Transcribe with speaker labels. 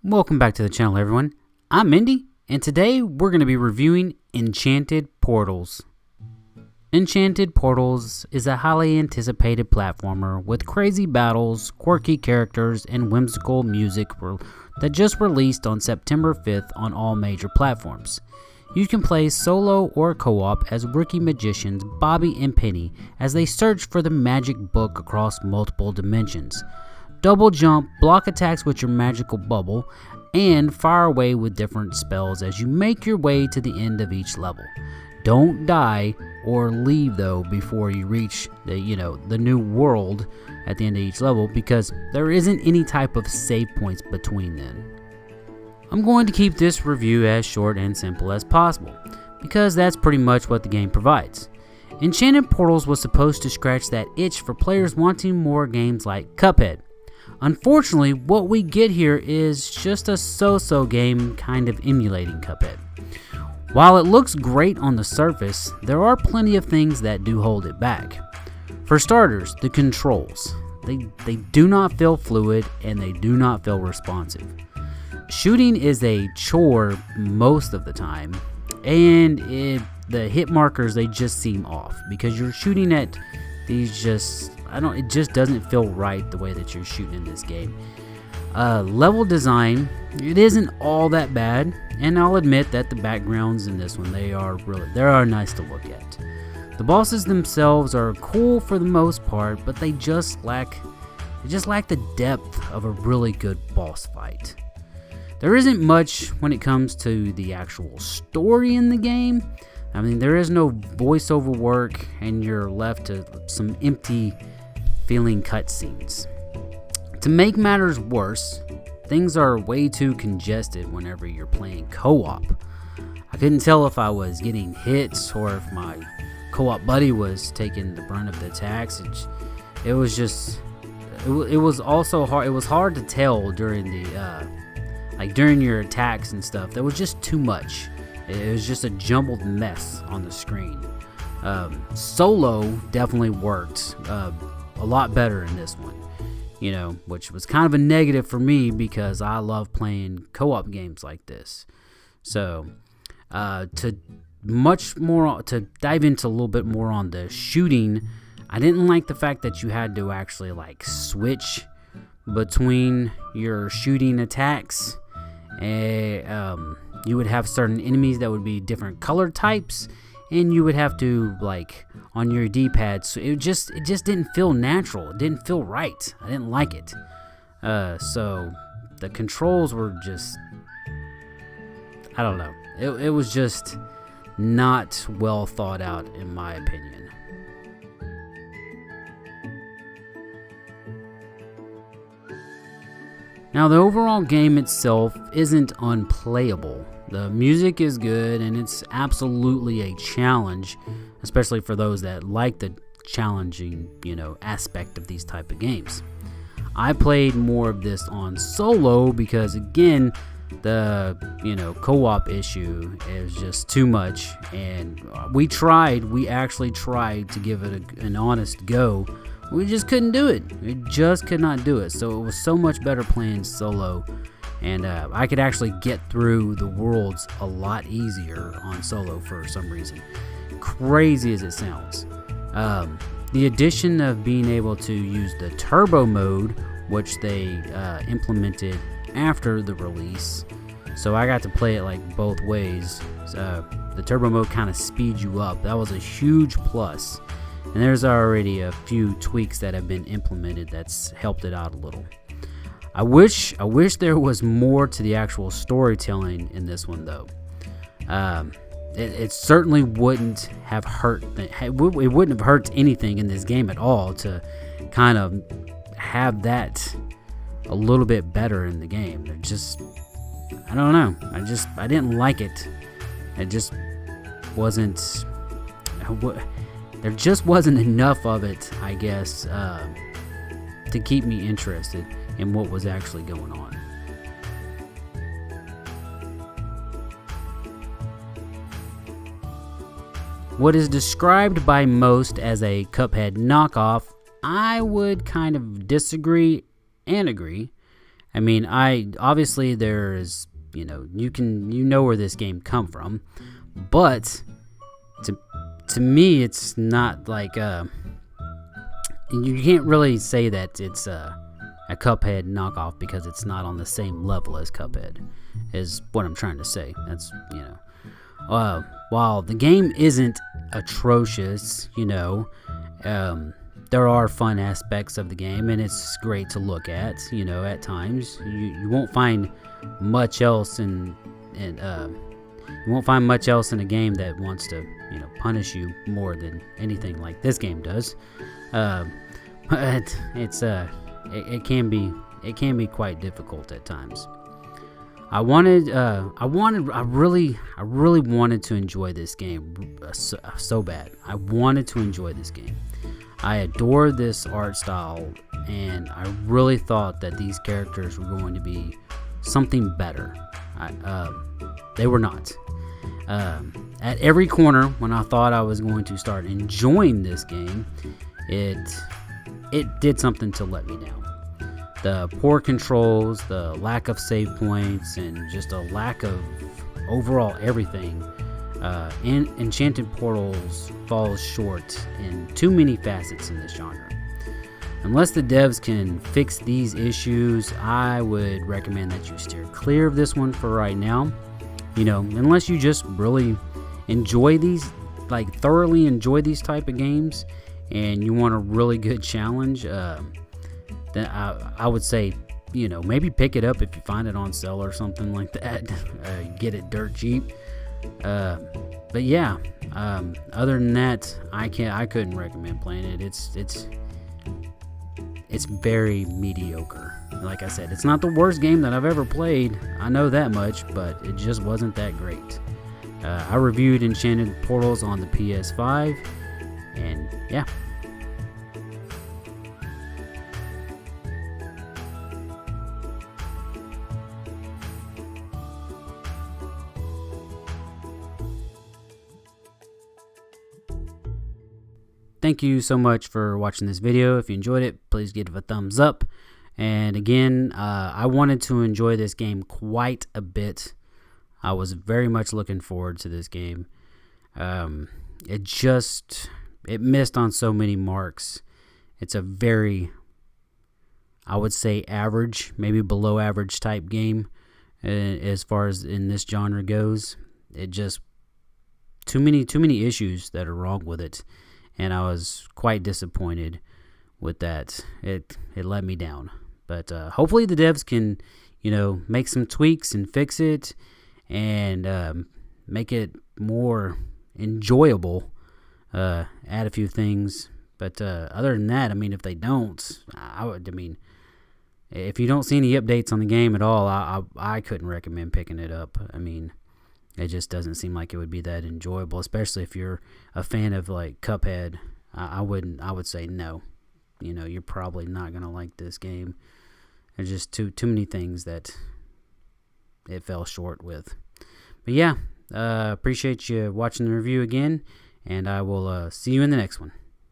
Speaker 1: Welcome back to the channel, everyone. I'm Indy, and today we're going to be reviewing Enchanted Portals. Enchanted Portals is a highly anticipated platformer with crazy battles, quirky characters, and whimsical music that just released on September 5th on all major platforms. You can play solo or co-op as rookie magicians Bobby and Penny as they search for the magic book across multiple dimensions. Double jump, block attacks with your magical bubble, and fire away with different spells as you make your way to the end of each level. Don't die or leave though before you reach the new world at the end of each level, because there isn't any type of save points between them. I'm going to keep this review as short and simple as possible, because that's pretty much what the game provides. Enchanted Portals was supposed to scratch that itch for players wanting more games like Cuphead. Unfortunately, what we get here is just a so-so game kind of emulating Cuphead. While it looks great on the surface, there are plenty of things that do hold it back. For starters, the controls. They do not feel fluid and they do not feel responsive. Shooting is a chore most of the time, and the hit markers, they just seem off because you're shooting at these it just doesn't feel right the way that you're shooting in this game. Level design, it isn't all that bad, and I'll admit that the backgrounds in this one, they are nice to look at. The bosses themselves are cool for the most part, but they just lack the depth of a really good boss fight. There isn't much when it comes to the actual story in the game. I mean, there is no voiceover work, and you're left to some empty feeling cutscenes. To make matters worse, things are way too congested whenever you're playing co-op. I couldn't tell if I was getting hits or if my co-op buddy was taking the brunt of the attacks. It was also hard. It was hard to tell during during your attacks and stuff. There was just too much. It was just a jumbled mess on the screen. Solo definitely worked a lot better in this one, which was kind of a negative for me because I love playing co-op games like this. So, to dive into a little bit more on the shooting, I didn't like the fact that you had to actually switch between your shooting attacks. You would have certain enemies that would be different color types, and you would have to on your D-pad. So it just didn't feel natural. It didn't feel right. I didn't like it. So the controls were just, I don't know. It was just not well thought out in my opinion. Now, the overall game itself isn't unplayable. The music is good, and it's absolutely a challenge, especially for those that like the challenging, aspect of these type of games. I played more of this on solo because, again, the, co-op issue is just too much, and we actually tried to give it an honest go. We just couldn't do it. We just could not do it. So it was so much better playing solo, and I could actually get through the worlds a lot easier on solo for some reason. Crazy as it sounds. The addition of being able to use the turbo mode, which they implemented after the release, so I got to play it both ways. The turbo mode kind of speeds you up. That was a huge plus. And there's already a few tweaks that have been implemented that's helped it out a little. I wish there was more to the actual storytelling in this one, though. It certainly wouldn't have hurt. It wouldn't have hurt anything in this game at all to kind of have that a little bit better in the game. I don't know. I didn't like it. It just wasn't. There just wasn't enough of it, I guess, to keep me interested in what was actually going on. What is described by most as a Cuphead knockoff, I would kind of disagree and agree. I mean, obviously there's, you know where this game come from, but to me it's not like you can't really say that it's a Cuphead knockoff because it's not on the same level as Cuphead, is what I'm trying to say. That's, while the game isn't atrocious, there are fun aspects of the game, and it's great to look at, at times. You won't find much else in you won't find much else in a game that wants to, punish you more than anything like this game does. But it's it can be quite difficult at times. I really wanted to enjoy this game so bad. I wanted to enjoy this game. I adore this art style, and I really thought that these characters were going to be something better. They were not. At every corner, when I thought I was going to start enjoying this game, it did something to let me down. The poor controls, the lack of save points, and just a lack of overall everything. Enchanted Portals falls short in too many facets in this genre. Unless the devs can fix these issues, I would recommend that you steer clear of this one for right now. Unless you just really enjoy these, like thoroughly enjoy these type of games, and you want a really good challenge, then I would say, maybe pick it up if you find it on sale or something like that. Get it dirt cheap. But yeah, other than that, I couldn't recommend playing it. It's very mediocre. Like I said, it's not the worst game that I've ever played. I know that much, but it just wasn't that great. I reviewed Enchanted Portals on the PS5, and yeah. Thank you so much for watching this video. If you enjoyed it, please give it a thumbs up. And again, I wanted to enjoy this game quite a bit. I was very much looking forward to this game. It missed on so many marks. It's a very, I would say, average, maybe below average type game as far as in this genre goes. It just too many issues that are wrong with it. And I was quite disappointed with that. It let me down. But hopefully the devs can, make some tweaks and fix it and make it more enjoyable. Add a few things. But other than that, if they don't, if you don't see any updates on the game at all, I couldn't recommend picking it up. It just doesn't seem like it would be that enjoyable, especially if you're a fan of like Cuphead. I would say no. You're probably not gonna like this game. There's just too many things that it fell short with. But yeah, appreciate you watching the review again, and I will see you in the next one.